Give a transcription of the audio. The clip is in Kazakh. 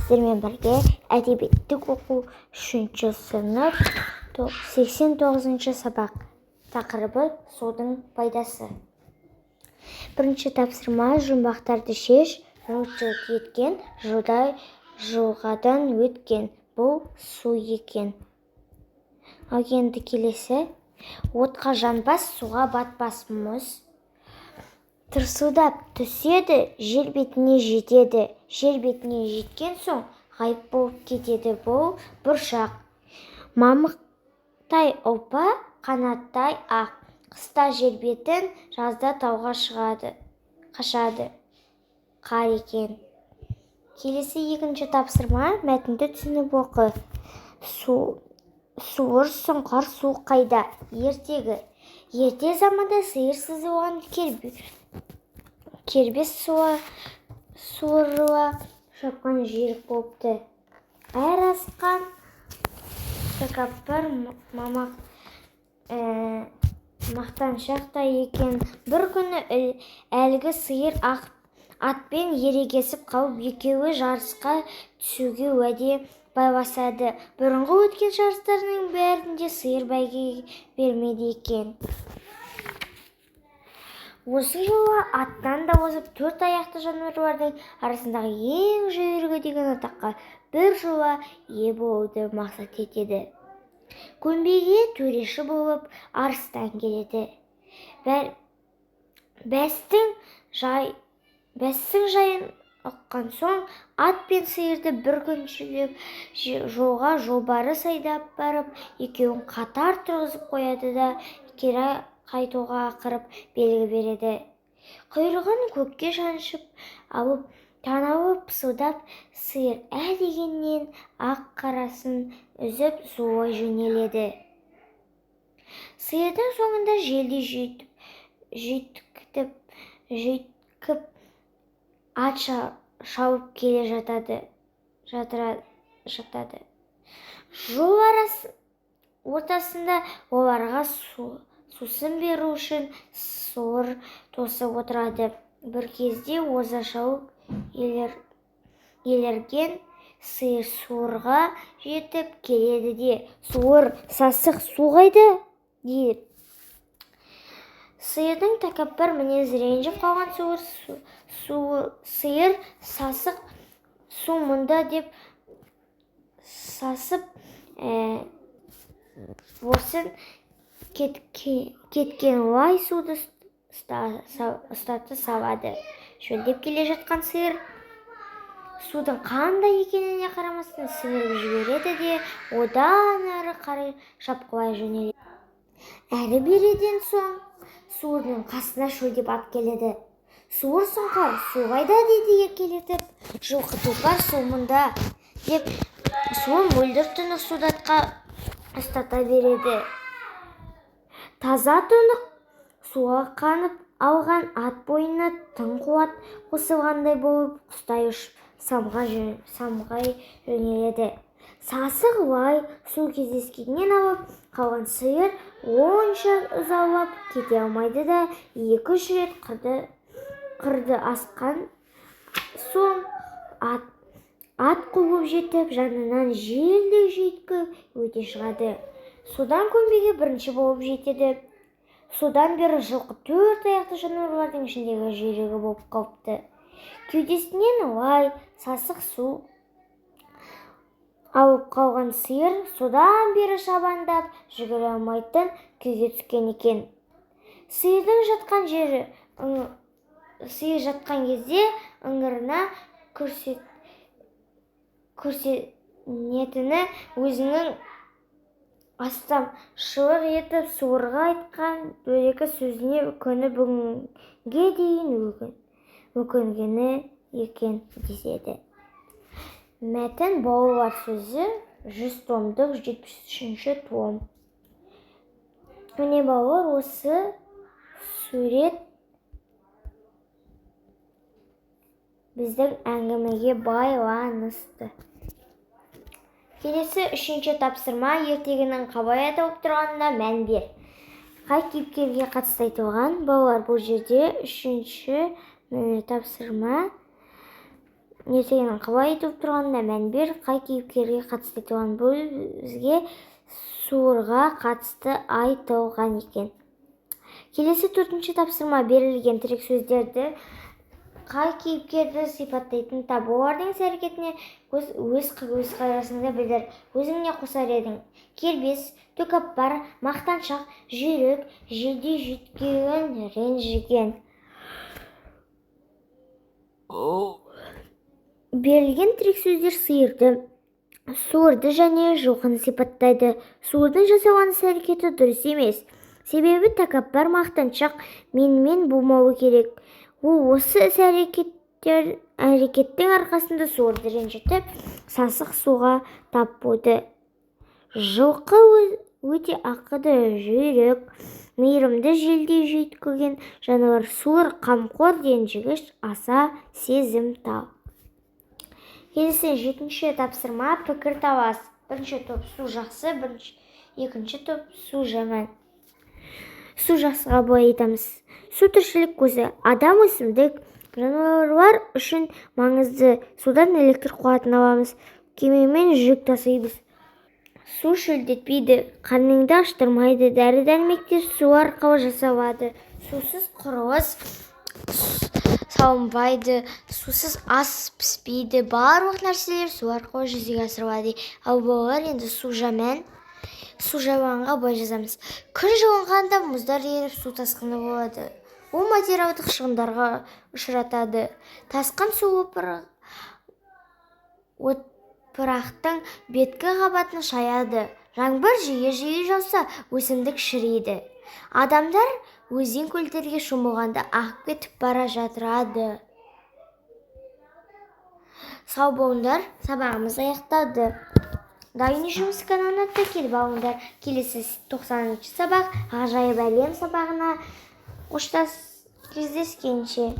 сіздермен бірге әдебиеттік оқу 3-ші сынып 89-ші сабақ. Тақырыбы судың пайдасы. Бірінші тапсырма: жұмбақтарды шеш. Жұрт еткен жылдай жылғадан өткен. Бұл су екен. Ал енді келесі: отқа жанбас, суға батпас мұз. Тырсылдап түседі, жер бетіне жетеді. Жер бетіне жеткен соң ғайып болып кетеді. Бұл бұршақ. Мамықтай ұлпа, қанаттай ақ. Қыста жер бетін, жазда тауға қашады. Қар екен. Келесі екінші тапсырма: мәтінді түсініп оқы. Суыр сұңқар су қайда? Ертегі. Ерте заманда сиыр сызылған кербез суыруа шапқан жерік болыпты. Әр асқан тәкаппар мақтаншақтай екен. Бір күні әлгі сиыр атпен ерегесіп қалып, екеуі жарысқа түсуге уәде байласады. Бұрынғы өткен жарыстарының бәрінде сиыр бәйге бермеді екен. Осы жолы аттан да озып, 4 аяқты жануарлардың арасындағы ең жүйрігі деген атаққа біржола ие болуды мақсат етеді. Көмбеге төреші болып арыстан келеді. Бәстің жайын ұққан соң ат пен сиырды бір күншілеп жолға жолбарыс айдап барып, екеуін қатар тұрғызып қояды да кері қайтуға ақырып белгі береді. Құйрығын көкке шаншып алып, танауы пысылдап, сиыр дегеннен ақ қарасын үзіп зулай жөнеледі. Сиырдың соңында желдей жүйткіп ат шауып келе жатады. Жол ортасында оларға сусын беру үшін суыр тосып отырады. Бір кезде оза шауып елірген сиыр суырға жетіп келеді де: «Суыр, сасық, су қайда?» дейді. Сиырдың тәкаппар мінезі ренжіп қалған сиыр: «Сасық, су мұнда» деп сасып босын кеткен лай суды ұстата салады. Шөлдеп келе жатқан сиыр судың қандай екеніне қарамастан сіміріп жібереді де одан әрі қарай шапқылай жөнеледі. Әрі-беріден соң суырдың қасына шөлдеп ат келеді. «Суыр сұңқар, су қайда?» дейді еркелетіп. «Жылқы тұлпар, су мұнда» деп суын мөлдір тұнық судатқа ұстата береді. Таза тұнық суға қанып алған ат бойына тың қуат қосылғандай болып, құстай ұшып самғай жөнеледі. Сасық лай су кездескеннен алып қалған сиыр онша ұзаулап кете алмайды да 2-3 рет қырды асқан соң ат қуып жетіп, жанынан желдей жүйткіп өте шығады. Содан көмбеге бірінші болып жетеді. Содан бері жылқы 4 аяқты жануарлардың ішіндегі жүйрігі болып қалыпты. Кеудесінен лай, сасық су алып қалған сиыр содан бері шабандап жүгіре алмайтын күйге түскен екен. Сиыр жатқан кезде ыңырына көрсететіні өзінің астамшылық етіп суырға айтқан дөрекі сөзіне күні бүгінге дейін өкінгені екен деседі. Мәтін балалар сөзі 100 томдық 73-ші том. Міне балалар, осы сурет біздің әңгімеге байланысты. Келесі 3-ші тапсырма: ертегінің қалай айтылып тұрғанына мән бер. Қай кейіпкерге қатысты айтылған? Балалар, бұл жерде 3-ші тапсырма ертеңін қалай айтып тұрғанына мән бер, қай кейіпкерге қатысты айтылған. Бұл бізге суырға қатысты айтылған екен. Келесі 4-ші тапсырма. Берілген тірек сөздерді қай кейіпкерді сипаттайтын тап. Олардың іс-әрекетіне өз көзқарасыңды білдір. Өзің не қосар едің? Кербез, тәкаппар, мақтаншақ, жүйрік, жедел жүйткіген, ренжіген. Берілген тірек сөздер сиырды, суырды және жылқыны сипаттайды. Суырдың жасаған іс-әрекеті дұрыс емес. Себебі тәкаппар, мақтаншақ, менімен болмауы керек. Ол осы әрекеттің арқасында суырды ренжітіп, сасық суға тап болды. Жылқы өте ақылды, жүйрік, мейірімді, желдей жүйткіген жануар. Суыр қамқор, ренжігіш, аса сезімтал. Келесі 7-ші тапсырма. Пікір талас. Бірінші топ су жақсы, екінші топ су жаман. Су жақсыға былай айтамыз. Су тіршілік көзі. Адам, өсімдік, жануарлар үшін маңызды. Судан электр қуатын аламыз. Кемемен жүк тасимыз. Су шөлдетпейді, қарныңды аштырмайды. Дәрі-дәрмектер су арқылы жасалады. Сусыз құрылыс салынбайды, сусыз ас піспейді. Барлық нәрселер су арқылы жүзеге асырылады. Ал балалар енді су жаман. Су жаманға былай жазамыз. Күн жылынғанда мұздар еріп су тасқыны болады. Ол материалдық шығындарға ұшыратады. Тасқын су опырақтың беткі қабатын шаяды. Жаңбыр жиі жауса, өсімдік шірейді. Адамдар өзен көлдерге шомылғанда ағып кетіп бара жатырады. Сау болыңдар, сабағымыз аяқталды. Дайын жұмыс каналына келіп алыңдар. Келесі 90-ші сабақ ғажайып әлем сабағына кездескенше.